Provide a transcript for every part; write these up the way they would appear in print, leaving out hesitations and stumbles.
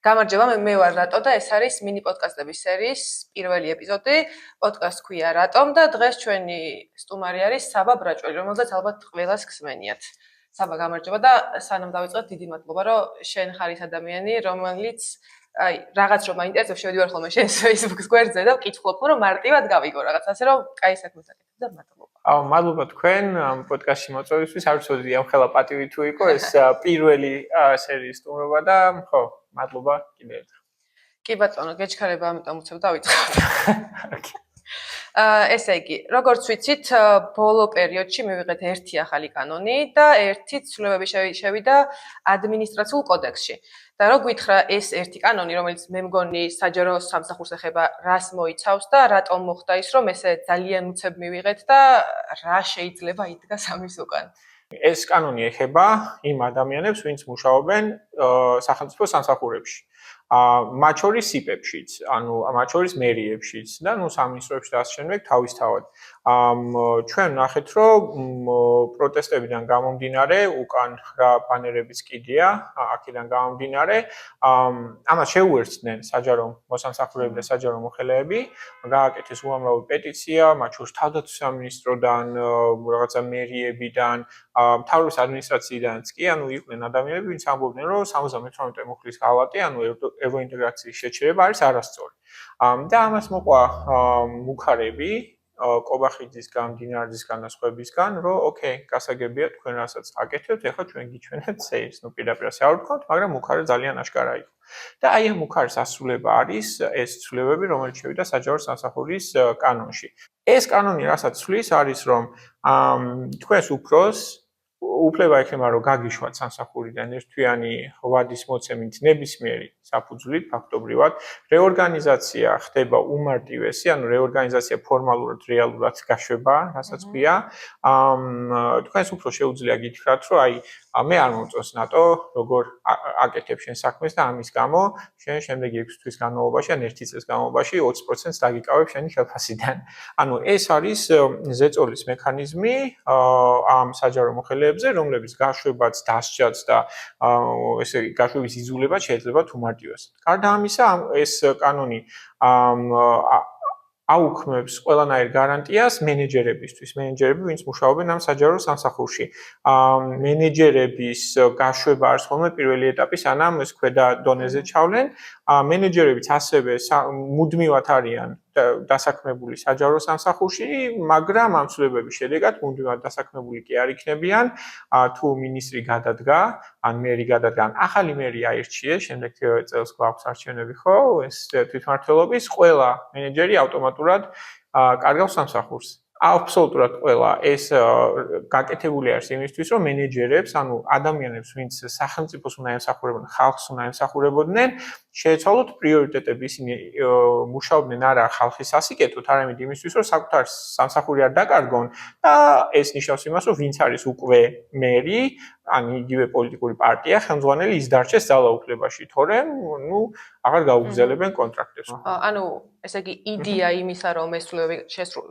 გამარჯობა, მე ვარ რატო და ეს არის მინი პოდკასტების სერიის პირველი ეპიზოდი. პოდკასტ ქვია რატომ და დღეს ჩვენი სტუმარი არის საბა ბრაჭველი, რომელსაც ალბათ ყველას გსმენიათ. საბა, გამარჯობა და სანამ დავიწყოთ, დიდი მადლობა, რომ შენ ხარ ის ადამიანი, რომელიც რაღაც რომ მაინტერესებს, შევიდივარ ხოლმე შენს Facebook-ს გვერდზე და ვკითხულობ, რომ მარტივად გავიგო რაღაც, ასე რომ კაი საქმეს აკეთებ და მადლობა. მადლობა თქვენ ამ პოდკასტში მოწვევისთვის. არ ვიცოდი ამ ხელა პატივი თუ იყო ეს პირველი სერიის სტუმრობა და ხო, მადლობა კიდევ ერთხელ. კი ბატონო, გეჩქარება, ამიტომ უცებ დავიწყოთ. ესე იგი, როგორც ვიცით, ბოლო პერიოდში მივიღეთ ერთი ახალი კანონი და ერთი ცვლილებები შევიდა ადმინისტრაციულ კოდექსში. და რო გითხრა ეს ერთი კანონი, რომელიც მე მგონი საჯარო სამსახურს ეხება, რას მოიცავს და რატომ მოხდა ის, რომ ესე ძალიან უცებ მივიღეთ და რა შეიძლება იდგას ამის უკან. ეს კანონი ეხება იმ ადამიანებს, ვინც მუშაობენ სახელმწიფო სამსახურებში. მათ შორის სიპებშიც, ანუ მათ შორის მერიებშიც და სამინისტროებში და ასე შემდეგ თავისთავად. ჩვენ ნახეთ, რომ პროტესტებიდან გამომდინარე, უკან რა ბანერებიც კიდია, აქედან გამომდინარე, ამას შეუერთდნენ საჯარო მოსამსახურეები და საჯარო მოხელეები, გააკეთეს უამრავი პეტიცია, მათ შორის თავდაცვის სამინისტროდან, რაღაცა მერიებიდან, მთავრობის ადმინისტრაციიდანაც კი, იყვნენ ადამიანები, ვინც ამბობდნენ, რომ 78 მუხლის ღალატი, ევროინტეგრაციის შეჩერება არის არასწორი. და ამას მოყვა მუქარები კობახიძისგან, დინარაძისგან და სხვებისგან, რომ ოკეი, გასაგებია თქვენ რასაც აკეთებთ, ეხლა ჩვენ გიჩვენებთ სეირს, პირდაპირ ასე არ ვთქვათ, მაგრამ მუქარი ძალიან აშკარა იყო. და აი ამ მუქარის ასრულება არის ეს ცვლილებები, რომელიც შევიდა საჯარო სამსახურის კანონში. ეს კანონი რასაც ცვლის არის, რომ თქვენს უფროს უფლება ექნება, რომ გაგიშვათ სამსახურიდან ერთთვიანი ვადის მოცემით ნებისმიერი საფუძვლით, ფაქტობრივად, რეორგანიზაცია ხდება უმარტივესი, რეორგანიზაცია ფორმალურად, რეალურად გაშვება, რასაც ქვია. თქვენს უფროს შეუძლია გითხრათ, რომ მე არ მომწონს ნატო, როგორ აკეთებ შენ საქმეს და ამის გამო შენ შემდეგი 6 თვის განმავლობაში ან 1 წლის განმავლობაში 20%-ს დაგიკავებ შენი ხელფასიდან. ეს არის ზეწოლის მექანიზმი ამ საჯარო მოხელეებზე, რომლებიც გაშვებაც, დასჯაც და ესე იგი გაშვების იზოლებაც შეიძლება თუ მარტივად. გარდა ამისა, ეს კანონი აუქმებს ყველანაირ გარანტიას მენეჯერებისთვის, ვინც მუშაობენ ამ საჯარო სამსახურში. მენეჯერების გაშვება არის ხოლმე პირველი ეტაპი, სანამ ეს ქვედა დონეზე ჩავლენ. მენეჯერებიც ასევე მუდმივად არიან დასაქმებული საჯარო სამსახურში, მაგრამ ამ ცვლილებების შედეგად მუდმივად დასაქმებული კი არ იქნებიან, თუ მინისტრი გადადგა, ან მერი გადადგა, ახალი მერი აირჩიეს, შემდეგ წელს გვაქვს არჩევნები, ხო, ეს თვითმმართველობის, ყველა მენეჯერი ავტომატურად კარგავს სამსახურს. აბსოლუტურად ყველა ეს გაკეთებული არის იმისთვის, რომ მენეჯერებს, ადამიანებს, ვინც სახელმწიფოს უნდა ემსახურებოდნენ, ხალხს უნდა ემსახურებოდნენ, შეეცვალოთ პრიორიტეტები, ისინი მუშაობდნენ არა ხალხის სასიკეთოდ, არამედ იმისთვის, რომ საკუთარ სამსახური არ დაკარგონ და ეს ნიშნავს იმას, რომ ვინც არის უკვე მერი, იგივე პოლიტიკური პარტია, ხელმძღვანელი ის დარჩეს ძალაუფლებაში, თორემ, აღარ გაუგზავნებენ კონტრაქტებს. ესე იგი, იდეა იმისა, რომ ეს ცვლილებები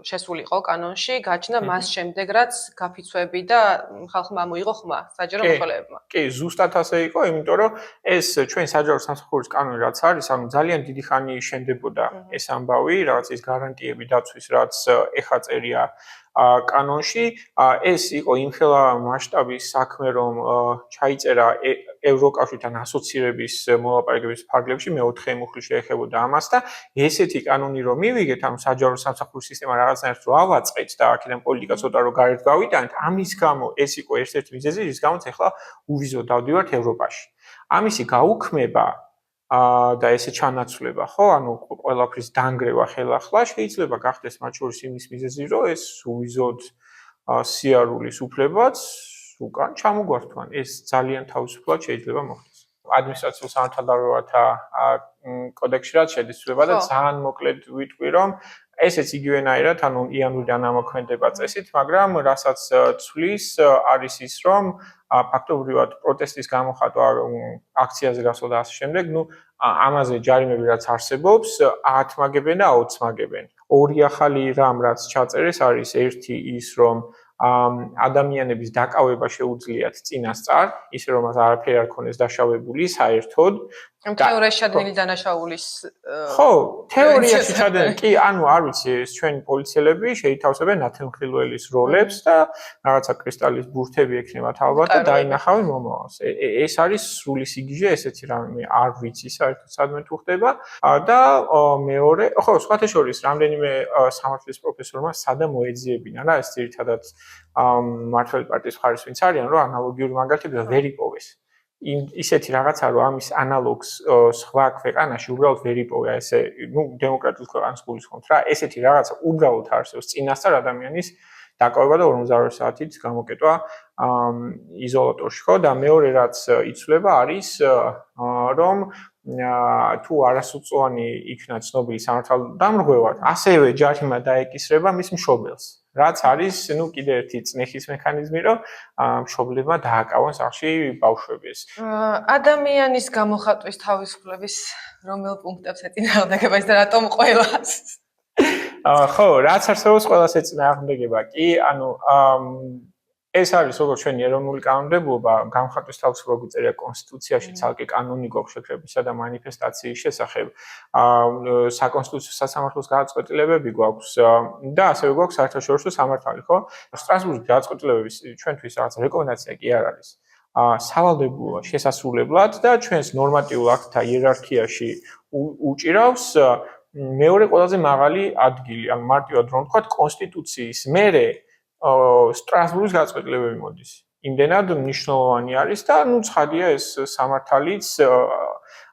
შესულიყო კანონში, გაჩნდა მას შემდეგ, რაც გაფიცვები და ხალხმა მოიღო ხმა საჯარო მოხელეებმა. კი, ზუსტად ასე იყო, იმიტომ რომ ეს ჩვენ საჯარო სამსახურის კანონი რაც არის, ძალიან დიდი ხანი შენდებოდა ეს ამბავი, რაღაც ის გარანტიები დაცვის, რაც ეხა წერია კანონში, ეს იყო იმხელა მასშტაბის საქმე, რომ ჩაიწერა ევროკავშირთან ასოცირების მოლაპარაკებების ფარგლებში, მე-4 მუხლი შეეხებოდა ამას და ესეთი კანონი რომ მივიგეთ, საჯარო სამსახურის სისტემა რაღაცნაირად რო ავაწყეთ და აქედან პოლიტიკა ცოტა რო გარეთ გავიტანეთ, ამის გამო ეს იყო ერთ-ერთი მიზეზი, რის გამოც ახლა უვიზოდ დავდივართ ევროპაში. ამისი გაუქმება და ესე ჩანაცვლება, ხო, ყველაფრის დანგრევა ხელახლა შეიძლება გახდეს მათ შორის იმის მიზეზი, რომ ეს უვიზოდ სიარულის უფლებაც უკან ჩამოგვართვან. ეს ძალიან თავისუფლად შეიძლება მოხდეს. ადმინისტრაციულ სამართალდამცავთა კოდექსში რაც შედის ცვლილება და ძალიან მოკლედ ვიტყვი, რომ ესეც იგივენაირად, იანვრიდან ამოქმედება წესით, მაგრამ რასაც ცვლის არის ის, რომ ფაქტობრივად პროტესტის გამოხატვა, აქციაზე გასვლა და ასე შემდეგ, ამაზე ჯარიმები რაც არსებობს, 10 მაგებენ და 20 მაგებენ. ორი ახალი რამ რაც ჩაწერეს არის ერთი ის, რომ ადამიანების დაკავება შეუძლიათ წინასწარ, ისე რომ არაფერი არ ქონდეს დაშავებული საერთოდ თეორიაში ჩადენილი დანაშაულის ხო, თეორიაში ჩადენილი კი, ანუ არ ვიცი, ეს ჩვენი პოლიციელები შეითავსებენ ნათელმხილველის როლებს და რაღაცა კრისტალის ბურთები ექნებათ ალბათ და დაინახავენ მომავალს. ეს არის სრული სიგიჟე, ესეთი რამე არ ვიცი საერთოდ სადმე თუ ხდება და მეორე, ხო, სხვათა შორის რამდენიმე სამართლის პროფესორმა სადა მოეძიებინა რა, ეს ძირითადად მმართველი პარტიის მხარის ვინც არიან, რომ ანალოგიური მაგალითები ვერ იპოვეს. ისეთი რაღაცა რომ ამის ანალოგს სხვა ქვეყანაში უბრალოდ ვერ იპოვე, ესე, დემოკრატიულ ქვეყანას გულისხმობთ რა, ესეთი რაღაცა უბრალოდ არსებობს წინასწარ ადამიანის დაკავება და 48 საათით გამოკეტვა იზოლატორში, ხო? და მეორე რაც იცვლება არის რომ თუ არასრულწლოვანი იქნა ცნობილი სამართალდამრღვევად, ასევე ჯარიმა დაეკისრება მის მშობელს. რაც არის, კიდე ერთი წნეხის მექანიზმი, რომ მშობლებმა დააკავონ სახში ბავშვების. ადამიანის გამოხატვის თავისუფლების რომელ პუნქტებს ეწინააღმდეგება და რატომ ყველას? ხო, რაც არსებობს ყველას ეწინააღმდეგება. კი, ანუ ეს არის როგორც ჩვენი ეროვნული კანონმდებლობა, გამოხატვის თავისუფლება გვიწერია კონსტიტუციაში, ცალკე კანონი გვაქვს შეკრებისა და მანიფესტაციის შესახებ. საკონსტიტუციო სასამართლოს გადაწყვეტილებები გვაქვს და ასევე გვაქვს საერთაშორისო სამართალი, ხო? სტრასბურგის გადაწყვეტილებების ჩვენთვის რაღაც რეკომენდაცია კი არ არის. სავალდებულოა შესასრულებლად და ჩვენს ნორმატიულ აქტთა იერარქიაში უჭირავს მეორე ყველაზე მაღალი ადგილი, ანუ მარტივად რომ ვთქვათ, კონსტიტუციის მერე სტრასბურგის გადაწყვეტილებები მოდის. იმდენად მნიშვნელოვანი არის და ცხადია ეს სამართალიც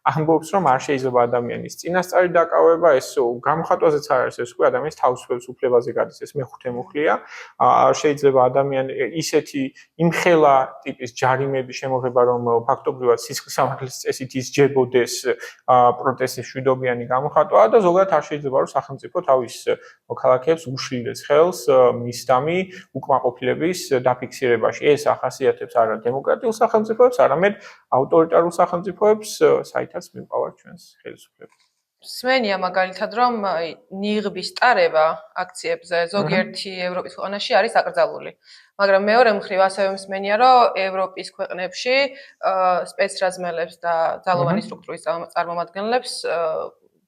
ამბობს რომ არ შეიძლება ადამიანის წინასწარი დაკავება, ეს გამოხატვაზეც არ არის, ეს უკვე ადამიანის თავისუფლების უფლებაზე გადის, ეს მეხუთე მუხლია. არ შეიძლება ადამიანი ისეთი იმხელა ტიპის ჯარიმების შემოღება, რომ ფაქტობრივად სისხლის სამართლის წესით ისჯებოდეს პროტესტის მშვიდობიანი გამოხატვა და ზოგადად არ შეიძლება რომ სახელმწიფო თავის მოქალაქეებს უშლილდეს ხელს მისდამი უკმაყოფილების დაფიქსირებაში. ეს ახასიათებს არა დემოკრატიულ სახელმწიფოებს, არამედ ავტორიტარულ სახელმწიფოებს, საითაც მივყავართ ჩვენს ხელისუფლებას. სმენია მაგალითად, რომ ნიღბის ტარება აქციებზე ზოგიერთი ევროპის ქვეყანაში არის აკრძალული. მაგრამ მეორე მხრივ ასევე მსმენია, რომ ევროპის ქვეყნებში სპეცრაზმელებს და ძალოვანი სტრუქტურის წარმომადგენლებს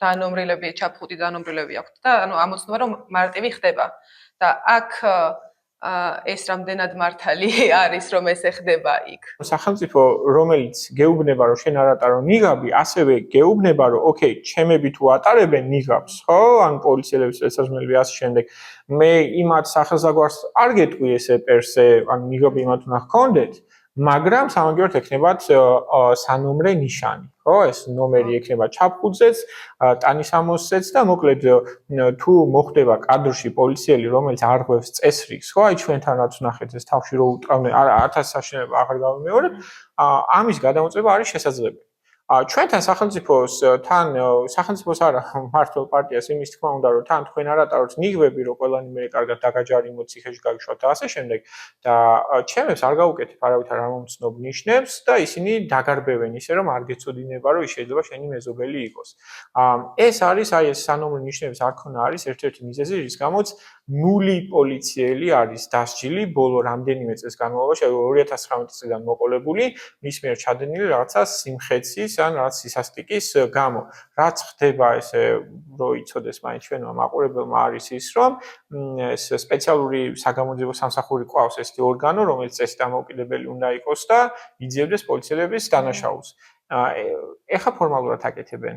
დანომრილები, ჩაფხუტი დანომრილები აქვთ და ანუ ამოცნობა რომ მარტივი ხდება. და აქ ეს რამდენად მართალი არის, რომ ეს ეხდება იქ. სახელმწიფო, რომელიც გეუბნება, რომ შენ არ ატარო ნიღაბი, ასევე გეუბნება, რომ ოკეი, ჩემები თუ ატარებენ ნიღაბს, ხო, ან პოლიციელების სპეცრაზმელები ასე შემდეგ, მე იმათ სახელსაგვარს არ გეტყვი ესე პერსე, ან ნიღაბი იმათ უნდა ჰქონდეთ, მაგრამ სამაგიეროდ ექნებათ სანომრე ნიშანი. ხო, ეს ნომერი ექნება ჩაფხუტზეც, ტანისამოსზეც და მოკლედ თუ მოხდება კადრში პოლიციელი, რომელიც არღვევს წესრიგს, ხო, აი ჩვენთან რაც ვნახეთ ეს თავში რო უტყავდნენ, 1000 საშინელება აღარ გავიმეორებ, ამის გადამოწმება არის შესაძლებელი. ჩვენთან სახელმწიფოსთან სახელმწიფოს არა მართლ პარტიას იმის თქმა უნდა რომ თან თქვენ არ ატაროთ ნიღბები რომ ყველანი მე კარგად დაგაჯარიმოთ ციხეში გაგიშვათ და ასე შემდეგ და ჩემებს არ გაუკეთებ არავითარ ამომცნობ ნიშნებს და ისინი დაგარბევენ ისე რომ არ გეცოდინება რომ ის შეიძლება შენი მეზობელი იყოს. ეს არის აი ეს სანომრე ნიშნების არ ქონა არის ერთ-ერთი მიზეზი რის გამოც ნული პოლიციელი არის დასჯილი ბოლო რამდენიმე წელს განმავლობაში 2019 წლიდან მოყოლებული მის მიერ ჩადენილი რაღაცა სიმხეცის ან რაღაც სისასტიკის გამო. რაც ხდება ესე რომ იცოდეს მაინც ჩვენმა მაყურებელმა არის ის რომ ეს სპეციალური საგამოძიებო სამსახური ყავს ესეთი ორგანო რომელიც წესით დამოუკიდებელი უნდა იყოს და იძიებდეს პოლიციელების დანაშაულს. ეხა ფორმალურად აკეთებენ.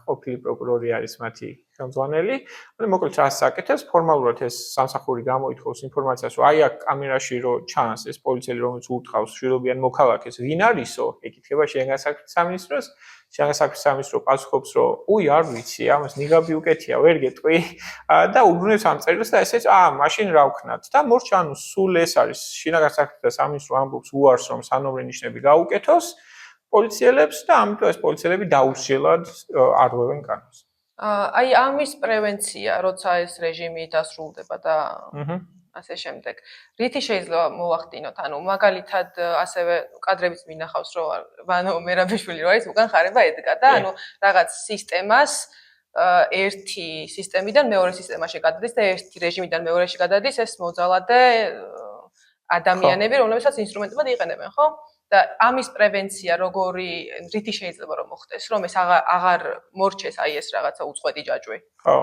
ყოფილი პროკურორი არის მათი ხელმძღვანელი. ანუ მოკლედ რას აკეთებს? ფორმალურად ეს სამსახური გამოითხოვს ინფორმაციას, რომ აი აქ კამერაში რო ჩანს ეს პოლიციელი, რომელიც უთხრავს მშვიდობიან მოქალაქეს, ვინ არისო? ეკითხება შინაგანსაკუთრების სამინისტროს. შინაგანსაკუთრების სამინისტრო პასუხობს, რომ უი არ ვიცი, ამას ნიღაბი უკეთია, ვერ გეტყვი და უბრუნებს ამ წერილს და ესეც მაშინ რა ვქნათ? და მორჩა ანუ სულ ეს არის შინაგანსაკუთრების სამინისტრო ამბობს უარს, რომ სანომრე ნიშნები გაუკეთოს. პოლიციელებს და ამიტომ ეს პოლიციელები დაუსჯელად არღვევენ კანონს. აი ამის პრევენცია, როცა ეს რეჟიმი დასრულდება და ასე შემდეგ. რითი შეიძლება მოვახდინოთ? ანუ მაგალითად ასევე კადრებიც მინახავს, რომ ვანო მერაბიშვილი რო არის, უკან ხარება ედგა და ანუ რაღაც სისტემას ერთი სისტემიდან მეორე სისტემაში გადადის და ერთი რეჟიმიდან მეორეში გადადის ეს მოძალადე ადამიანები, რომლებსაც ინსტრუმენტებად იყენებენ, ხო? და ამის პრევენცია რითი შეიძლება რომ მოხდეს, რომ ეს აღარ მორჩეს აი ეს რაღაცა უწყვეტი ჯაჭვი. ხო.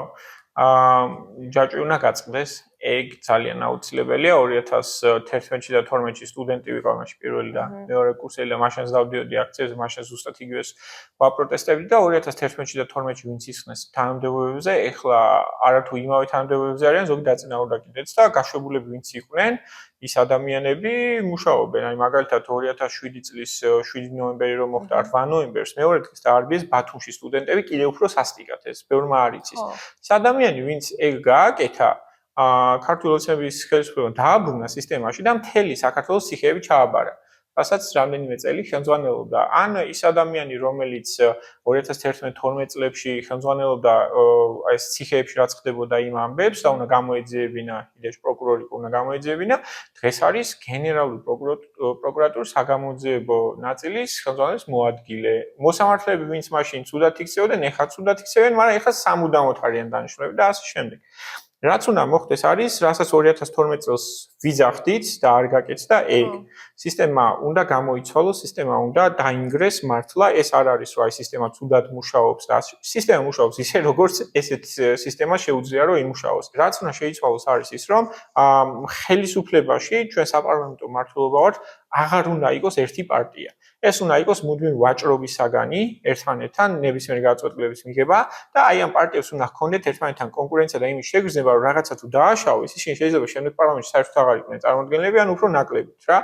ჯაჭვი უნდა გაწყდეს, ეგ ძალიან აუცილებელია. 2011-ში და 12-ში სტუდენტი ვიყავ მაშინ პირველი და მეორე კურსელი და მაშინაც დავდიოდი აქციებზე, მაშინ ზუსტად იგივეს ვაპროტესტებდი და 2011-ში და 12-ში ვინც ისხნეს თანამდებობებზე, ეხლა არათუ იმავე თანამდებობებზე არიან, ზოგი დაწინაურდა კიდეც და გაშვებულები ვინც იყვნენ, ის ადამიანები მუშაობენ. აი მაგალითად 2007 წლის 7 ნოემბერი რომ მოხდა 8 ნოემბერს მეორე დღეს დაარბიეს ბათუმში სტუდენტები კიდევ უფრო სასტიკად ეს ბევრმა არ იცის. ეს ადამიანი ვინც ეგ გააკეთა ქართული ოცნების ხელისუფლებამ დააბრუნა სისტემაში და მთელი საქართველოს ციხეები ჩააბარა. რასაც რამდენიმე წელი ხელმძღვანელობდა. ან ის ადამიანი, რომელიც 2011-12 წლებში ხელმძღვანელობდა ეს ციხეებში რაც ხდებოდა იმ ამბებს და უნდა გამოეძიებინა, იდეაში პროკურორი უნდა გამოეძიებინა, დღეს არის გენერალური პროკურატურის საგამოძიებო ნაწილის ხელმძღვანელის მოადგილე. მოსამართლეები ვინც მაშინ ცუდად იქცეოდნენ, ეხლა ცუდად იქცევენ, მაგრამ ეხლა სამუდამოდ არიან დანიშნულები და ასე შემდეგ. რაც უნდა მოხდეს არის, რასაც 2012 წელს ვიძახდით და არ გაკეთდა ეგ. სისტემა უნდა გამოიცვალოს, სისტემა უნდა დაინგრეს მართლა, ეს არ არის, რომ აი სისტემა ცუდად მუშაობს და სისტემა მუშაობს ისე, როგორც ესეთ სისტემა შეუძლია რომ იმუშაოს. რაც უნდა შეიცვალოს არის ის, რომ ხელისუფლებაში ჩვენ საპარლამენტო მმართველობა ვართ, აღარ უნდა იყოს ერთი პარტია. ეს უნდა იყოს მუდმივი ვაჭრობის საგანი ერთმანეთთან ნებისმიერი გადაწყვეტილების მიღება და აი ამ პარტიებს უნდა ჰქონდეთ ერთმანეთთან კონკურენცია და იმის შეგრძნება, რომ რაღაცა თუ დააშავეს, ისინი შეიძლება შემდეგ პარლამენტში საერთოდ აღარ იყვნენ წარმოადგენლები, ან უფრო ნაკლებით რა.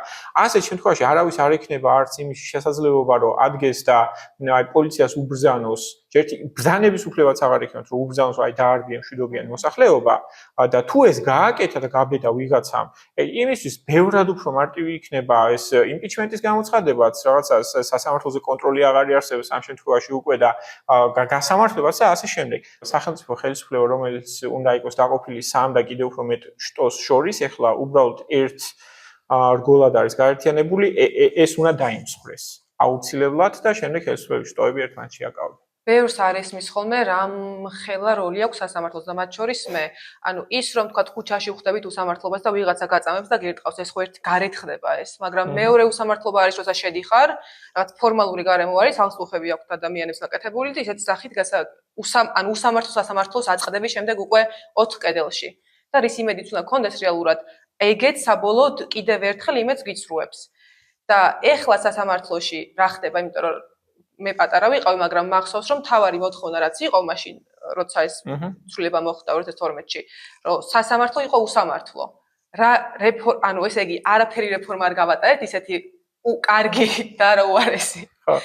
ასეთ შემთხვევაში არავის არ ექნება არც იმის შესაძლებლობა, რომ ადგეს და აი პოლიციას უბრძანოს, ერთი ბრძანების უფლებაც აღარ ექნათ, რომ უბრძანოს აი დაარბიე მშვიდობიანი მოსახლეობა და თუ ეს გააკეთა და გაბედა ვიღაცამ, იმისთვის ბევრად უფრო მარტივი იქნება ეს იმპიჩმენტის გამოცხადებაც, რაღაცა სასამართლოზე კონტროლი აღარ იარსებებს ამ შემთხვევაში უკვე და გასამართლებაც და ასე შემდეგ. სახელმწიფო ხელისუფლება, რომელიც უნდა იყოს დაყოფილი სამ და კიდევ უფრო მეტ შტოს შორის, ეხლა უბრალოდ ერთ რგოლად არის გაერთიანებული, ეს უნდა დაიმსხვრეს აუცილებლად და შემდეგ ხელისუფლების შტოები ერთმანეთში აკავონ. ბევრს არ ესმის ხოლმე რამ ხელა როლი აქვს სასამართლოს და მათ შორის მე, ანუ ის რომ თქვა ქუჩაში ხვდებით უსამართლობას და ვიღაცა გაწამებს და გირტყავს, ეს ხო ერთ გარეთ ხდება ეს, მაგრამ მეორე უსამართლობა არის, როცა შედიხარ, რაღაც ფორმალური გარემო არის, ალსტუხები აქვს ადამიანებს გაკეთებული და ისეთი სახით ანუ უსამართლო სასამართლოს აწყდების შემდეგ უკვე 4 კედელში. და რის იმედიც უნდა გქონდეს რეალურად, ეგეც საბოლოოდ კიდევ ერთხელ იმედს გიცრუებს. და ეხლა სასამართლოში რა ხდება, იმიტომ რომ მე პატარა ვიყავი, მაგრამ მახსოვს, რომ თავარი მოთხოვნა რაც იყო მაშინ, როცა ეს ცვლილება მოხდა 2012-ში, რომ სასამართლო იყო უსამართლო. ანუ ესე იგი, არაფერი რეფორმა არ გავატარეთ, ისეთი კარგი და რა უარესი. ხო.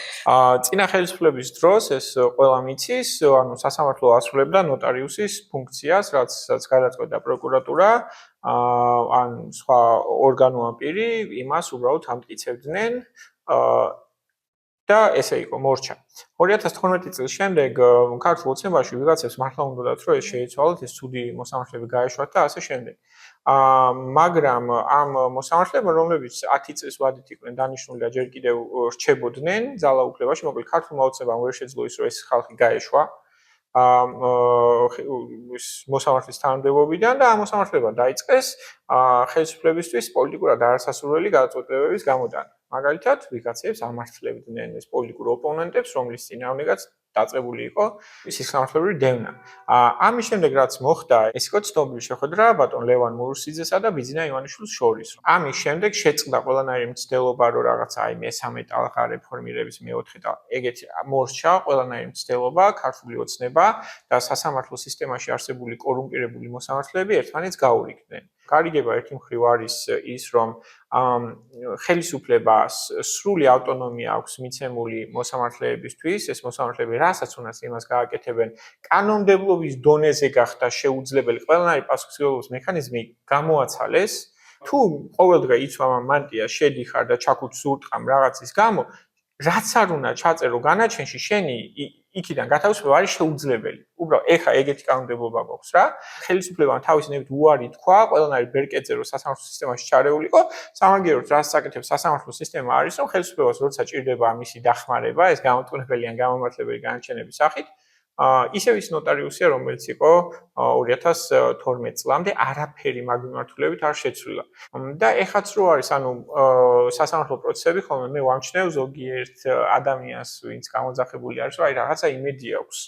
წინა ხელისუფლების დროს ეს ყველა მიცის, ანუ სასამართლო ასრულებდა ნოტარიუსის ფუნქციას, რაც გადაწყვეტდა პროკურატურა, ან სხვა ორგანო ან პირი იმას უბრალოდ ამტკიცებდნენ, და ესე იყო მორჩა. 2012 წლის შემდეგ ქართულ ოცნებაში ვიღაცებს მართლა უნდათ რომ ეს შეიცვალოთ, ეს ცუდი მოსამართლეები გაეშვათ და ასე შემდეგ. მაგრამ ამ მოსამართლებმა, რომლებიც 10 წლის ვადით იყვნენ დანიშნული და ჯერ კიდევ რჩებოდნენ ძალაუფლებაში, მოკლედ ქართულმა ოცნებამ ვერ შეძლო ის რომ ეს ხალხი გაეშვა მოსამართლის თანამდებობიდან და ამ მოსამართლებამ დაიწყეს ხელისუფლებისთვის პოლიტიკურად არასასურველი გადაწყვეტილებების გამოდანა. მაგალითად, ვიღაცებს ამართლებდნენ ეს პოლიტიკურ ოპონენტებს, რომლის წინააღმდეგაც დაწყებული იყო სისხლისმგებლობრივი დევნა. ამის შემდეგ რაც მოხდა, ეს იყო ცნობილი შეხვედრა ბატონ ლევან მურუსიძესა და ბიძინა ივანიშვილის შორის. ამის შემდეგ შეწყდა ყველანაირი მცდელობა, რომ რაღაცა აი მესამე ტალღა რეფორმირების მეოთხე და ეგეთი მორჩა ყველანაირი მცდელობა, ქართული ოცნება და სასამართლო სისტემაში არსებული კორუმპირებული მოსამართლეები ერთმანეთს გაურიგდნენ. გარიგება ერთი მხრივ არის ის, რომ ხელისუფლებას სრული ავტონომია აქვს მიცემული მოსამართლეებისთვის, ეს მოსამართლეები რასაც უნდათ იმას გააკეთებენ, კანონმდებლობის დონეზე გახდა შეუძლებელი ყველანაირი პასუხისმგებლობის მექანიზმი გამოაცალეს, თუ ყოველდღე იცვამ ამ მანტიას შედიხარ და ჩაქუჩს ურტყამ რაღაცის გამო, რაც არ უნდა ჩაწერო განაჩენში, შენი იქიდან გათავისუფლება არის შეუძლებელი. უბრალოდ ეხა ეგეთი კანონმდებლობა გვაქვს რა. ხელისუფლებამ თავისი ნებით უარი თქვა ყველანაირი ბერკეტზე, რომ სასამართლო სისტემაში ჩარეულიყო, სამაგიეროდ რაც საკეთებს სასამართლო სისტემა არის, რომ ხელისუფლებას როცა ჭირდება მისი დახმარება, ეს გამოწყობილი ან გამომართლებელი განაჩენების სახით, ისევ ის ნოტარიუსია, რომელიც იყო 2012 წლამდე არაფერი მაგ მიმართულებით არ შეცვლილა. და ეხაც რო არის, ანუ სასამართლო პროცესები ხოლმე მე ვამჩნევ ზოგიერთ ადამიანს, ვინც გამოძახებული არის, რომ აი რაღაცა იმედი აქვს.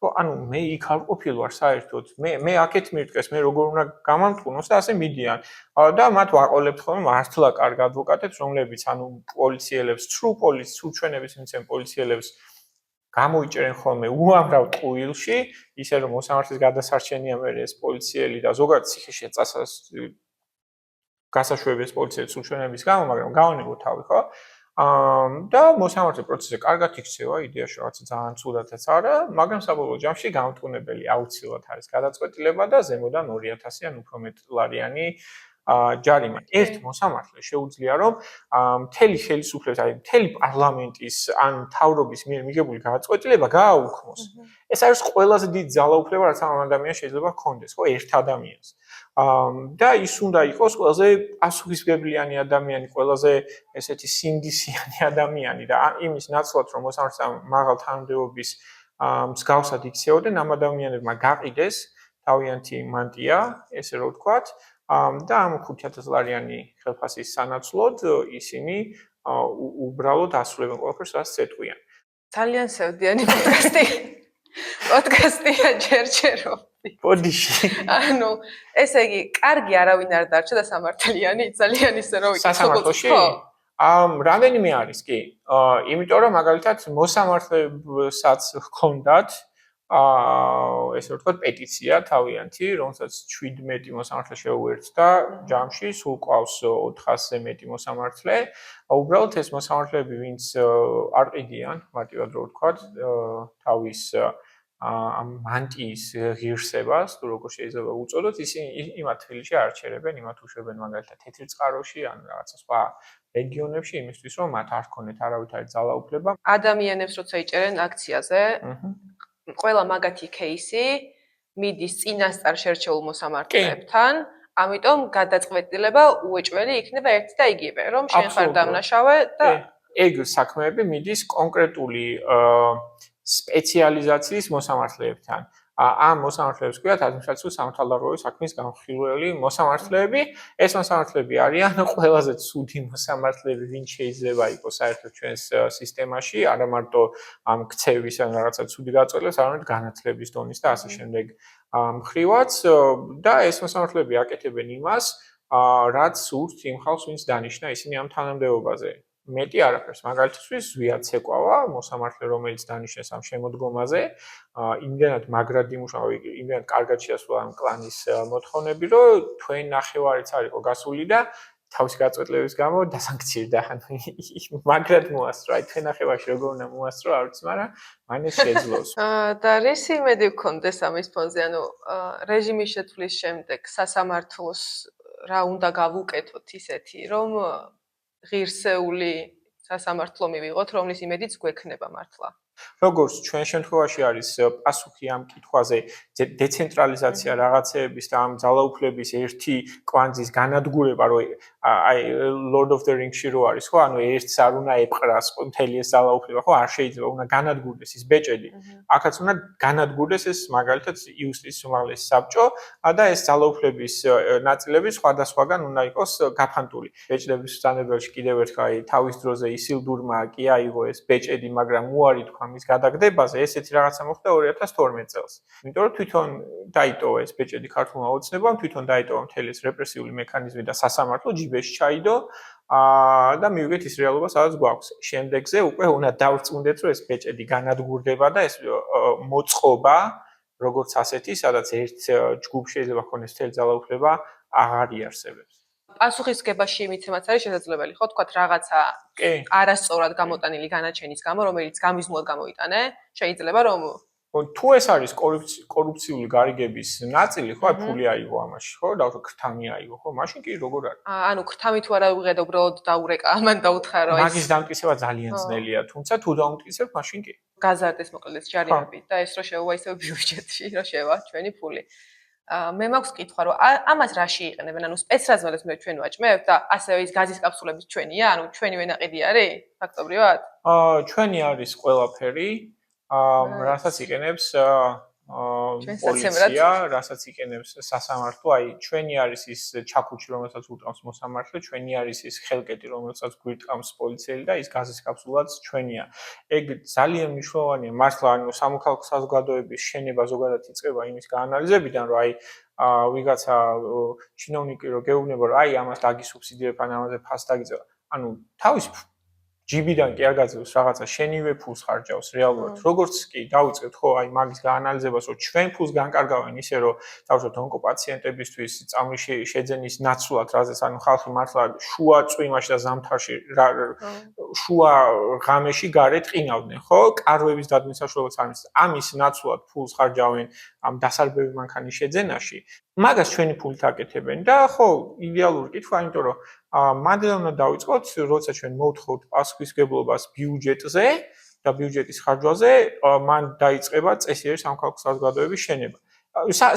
ანუ მე იქ არ ყოფილ ვარ საერთოდ. მე აქეთ მივტკეს, მე როგორ უნდა გამამტყუნოს და ასე მიდიან. და მათ ვაყოლებთ ხოლმე მართლა კარგ ადვოკატებს, რომლებიც ანუ პოლიციელებს, true ჩვენების მიცემ პოლიციელებს გამოიჭერენ ხოლმე უამრავ ტყუილში, ისე რომ მოსამართლის გადასარჩენია მე ეს პოლიციელი და ზოგადად ციხეში წასას გასაშვებია პოლიციელი სულჩვენების გამო, მაგრამ გავანებო თავი, ხო? და მოსამართლე პროცესზე კარგად იქცევა, იდეაში რაღაცა ძალიან ცუდათაც არა, მაგრამ საბოლოო ჯამში გამტყუნებელი აუცილებლად არის გადაწყვეტილება და ზემოდან 2000 ან უფრო მეტ ლარიანი ჯარიმა. ერთ მოსამართლეს შეუძლია რომ მთელი ხელისუფლების, აი მთელი პარლამენტის ან მთავრობის მიერ მიღებული გადაწყვეტილება გააუქმოს. ეს არის ყველაზე დიდი ძალაუფლება, რაც ამ ადამიანს შეიძლება ჰქონდეს, ხო, ერთ ადამიანს. და ის უნდა იყოს ყველაზე პასუხისმგებლიანი ადამიანი, ყველაზე ესეთი სინდისიანი ადამიანი და იმის ნაცვლად რომ მოსამართლე მაღალ თანამდებობის მსგავსად იქცეოდნენ, ამ ადამიანებმა გაყიდეს თავიანთი მანტია, ესე რომ ვთქვათ, და ამ 5000 ლარიანი ხელფასის სანაცვლოდ ისინი უბრალოდ ასრულებენ ყველაფერს, რაც წეტყვიან. ძალიან სევდიანი პოდკასტია ჯერჯერო. ბოდიში. ანუ ესე იგი, კარგი არავინ არ დარჩა და სამართლიანი, ძალიან ისე რომ სასამართლოში? რამდენიმე არის კი. იმიტომ რომ მაგალითად მოსამართლებსაც ჰქონდათ ესე ვთქვათ პეტიცია თავიანთი, რომელსაც 17 მოსამართლე შეუერთდა ჯამში, სულ ყავს 400-ზე მეტი მოსამართლე. უბრალოდ ეს მოსამართლეები, ვინც არ ყიდიან, მარტივად რო ვთქვათ, თავის ამ მანტიის ღირსებას, თუ როგორ შეიძლება უწოდოთ, ისინი იმათ თბილისში არჩერებენ, იმათ უშვებენ მაგალითად თეთრ წყაროში ან რაღაცა სხვა რეგიონებში იმისთვის, რომ მათ არ ჰქონდეთ არავითარი ძალაუფლება. ადამიანებს როცა იჭერენ აქციაზე, ყველა მაგათი кейსი მიდის წინასწარ შერჩეულ მოსამართლეებთან, ამიტომ გადაწყვეტილება უეჭველი იქნება ერთი და იგივე, რომ შენ ხარ დამნაშავე და ეგ საქმეები მიდის კონკრეტული სპეციალიზაციის მოსამართლეებთან. ამ მოსამართლეებს ქვიათ ადმინისტრაციულ სამართალდარღვევი საქმის განხილველი მოსამართლეები. ეს მოსამართლეები არიან ყველაზე ცუდი მოსამართლეები, ვინც შეიძლება იყოს საერთოდ ჩვენს სისტემაში, არა მარტო ამ ქცევის ან რაღაცა ცუდი გაწყვეტილების, არამედ განათლების დონის და ასე შემდეგ მხრივაც და ეს მოსამართლეები აკეთებენ იმას, რაც სურთ იმ ხალხს, ვინც დანიშნა ისინი ამ თანამდებობაზე. მეტი არაფერს, მაგალითად, ზვიად ცეკვავა, მოსამართლე, რომელიც დანიშნეს ამ შემოდგომაზე, იმდენად მაგრად იმუშავა, იმდენად კარგად შეასრულა ამ კლანის მოთხოვნები, რომ თქვენ ნახევარიც არ იყო გასული და თავის გაწყვეტილების გამო დასანქცირდა. ანუ მაგრად მოასწრო, აი თქვენ ნახევარში როგორ უნდა მოასწრო, არ ვიცი, მაგრამ მან ეს შეძლოს. და რის იმედი გქონდეს ამის ფონზე, ანუ რეჟიმის შეცვლის შემდეგ სასამართლოს რა უნდა გავუკეთოთ ისეთი, რომ ღირსეული სასამართლო მივიღოთ, რომლის იმედიც გვექნება მართლა. როგორც ჩვენ შემთხვევაში არის პასუხი ამ კითხვაზე, დეცენტრალიზაცია რაღაცეების და ამ ძალაუფლების ერთი კვანძის განადგურება, რომ აი Lord of the Rings-ში რო არის, ხო? ანუ ერთს არ უნდა ეპყრას მთელი ეს ძალაუფლება, ხო? არ შეიძლება, უნდა განადგურდეს ის ბეჭედი. აქაც უნდა განადგურდეს ეს მაგალითად იუსტის უმაღლესი საბჭო და ეს ძალაუფლების ნაწილები სხვადასხვაგან უნდა იყოს გაფანტული. ბეჭდების ბრძანებელში კიდევ ერთხელ აი თავის დროზე ისილდურმა კი აიღო ეს ბეჭედი, მაგრამ უარი თქვა მის გადაგდებაზე, ესეთი რაღაცა მოხდა 2012 წელს. იმიტომ რომ თვითონ დაიტოვა ეს ბეჭედი ქართულმა ოცნებამ, თვითონ დაიტოვა მთელი ეს რეპრესიული მექანიზმი და სასამართლო ჯიბეში ჩაიდო და მივიღეთ ის რეალობა, სადაც გვაქვს. შემდეგზე უკვე უნდა დავწუნდეთ, რომ ეს ბეჭედი განადგურდება და ეს მოწყობა, როგორც ასეთი, სადაც ერთ ჯგუფში შეიძლება ქონდეს მთელი ძალაუფლება, აღარ იარსებებს. პასუხისგებაში იმიცემაც არის შესაძლებელი, ხო, თქვათ რაღაცა არასწორად გამოტანილი განაჩენის გამო, რომელიც გამიზნულად გამოიტანე, შეიძლება რომ თუ ეს არის კორუფციული გარიგების ნაწილი, ხო, ფული აიღო ამაში, ხო, და ქრთამი აიღო, ხო, მაშინ კი როგორ არის? ანუ ქრთამი თუ არა უღია და უბრალოდ დაურეკა, ამან დაუთხა რომ ეს მაგის დამტკიცება ძალიან ძნელია, თუმცა თუ დაუმტკიცებ, მაშინ კი. გაზარდეს მოკლედ ჯარიმები და ეს რო შევა ისევ ბიუჯეტში, რო შევა ჩვენი ფული. მე მაქვს კითხვა, რომ ამას რაში იყენებენ? ანუ სპეცრაზმელებს მე ჩვენ ვაჭმევთ და ასევე ის გაზის კაფსულების ჩვენია? ანუ ჩვენი ვენაყიდი არის ფაქტობრივად? ჩვენი არის ყველაფერი. რასაც იყენებს საცემრად. პოლიცია, რასაც იყენებს სასამართლო, აი ჩვენი არის ის ჩაქუჩი, რომელსაც უტყავს მოსამართლე, ჩვენი არის ის ხელკეტი, რომელსაც გვირტყამს პოლიციელი და ის გაზის კაფსულაც ჩვენია. ეგ ძალიან მნიშვნელოვანია. მართლა ანუ სამოქალაქო საზოგადოების შენება ზოგადად იწყება იმის გაანალიზებიდან, რომ აი ვიღაცა ჩინოვნიკი რო გეუბნება, რომ აი ამას დაგისუბსიდირებ, ან ამაზე ფასს დაგიწევა. ანუ თავის ჯიბიდან კი არ გაძლევს რაღაცა შენივე ფულს ხარჯავს რეალურად. როგორც კი დავიწყებთ ხო აი მაგის გაანალიზებას, რომ ჩვენ ფულს განკარგავენ ისე რომ თავშოთ ონკოპაციენტებისთვის წამლის შეძენის ნაცვლად, რაზეც ანუ ხალხი მართლა შუა წვიმაში და ზამთარში შუა ღამეში გარეთ ყინავდნენ, ხო? კარვების დადმის საშუალებაც არ მისცეს. ამის ნაცვლად ფულს ხარჯავენ ამ დასარბევი მანქანის შეძენაში. მაგას ჩვენი ფულით აკეთებენ და ხო, იდეალური კითხვა, იმიტომ რომ მანდელმა უნდა დავიწყოთ, როცა ჩვენ მოვთხოვთ პასუხისმგებლობას ბიუჯეტზე და ბიუჯეტის ხარჯვაზე, მან დაიწყება წესიერი სამოქალაქო საზოგადოების შენება.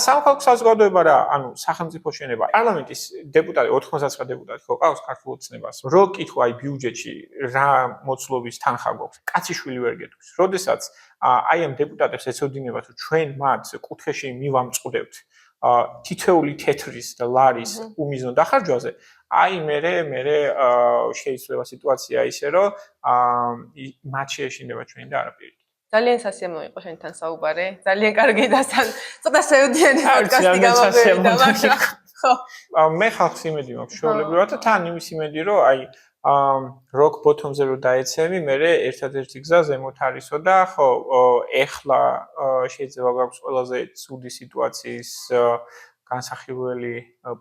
სამოქალაქო საზოგადოება რა, ანუ სახელმწიფო შენება. პარლამენტის დეპუტატი 99 დეპუტატი ხო ყავს ქართულ ოცნებას. რო კითხვა აი ბიუჯეტში რა მოცულობის თანხა გვაქვს. კაციშვილი ვერ გეტყვის. როდესაც აი ამ დეპუტატებს ეცოდინებათ, რომ ჩვენ მათ კუთხეში მივამწყდებთ თითოეული თეთრის და ლარის უმიზნო დახარჯვაზე, აი მე შეიძლება სიტუაცია ისე რომ მათ შეეშინდება ჩვენი და არაპირით. ძალიან სასიამოვნო იყო შენთან საუბარი. ძალიან კარგი და ცოტა სევდიანი პოდკასტი გამოგვივიდა, მაგრამ ხო. მე ხალხს იმედი მაქვს ჩვეულებრივად და თან იმის იმედი რომ აი როკ ბოთომზე რო დაეცემი, მე ერთადერთი გზა ზემოთ არისო და ხო, ეხლა შეიძლება გვაქვს ყველაზე ცუდი სიტუაციის განსახილველი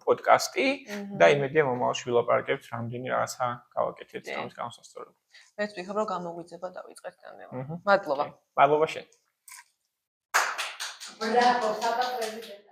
პოდკასტი და იმედია მომავალში ვილაპარაკებთ რამდენი რაღაცა გავაკეთეთ ამის განსასწორებლად. მეც ვფიქრობ რომ გამოგვიძება დავიწყეთ განდემა. მადლობა. მადლობა შენ. Bravo, Papa President.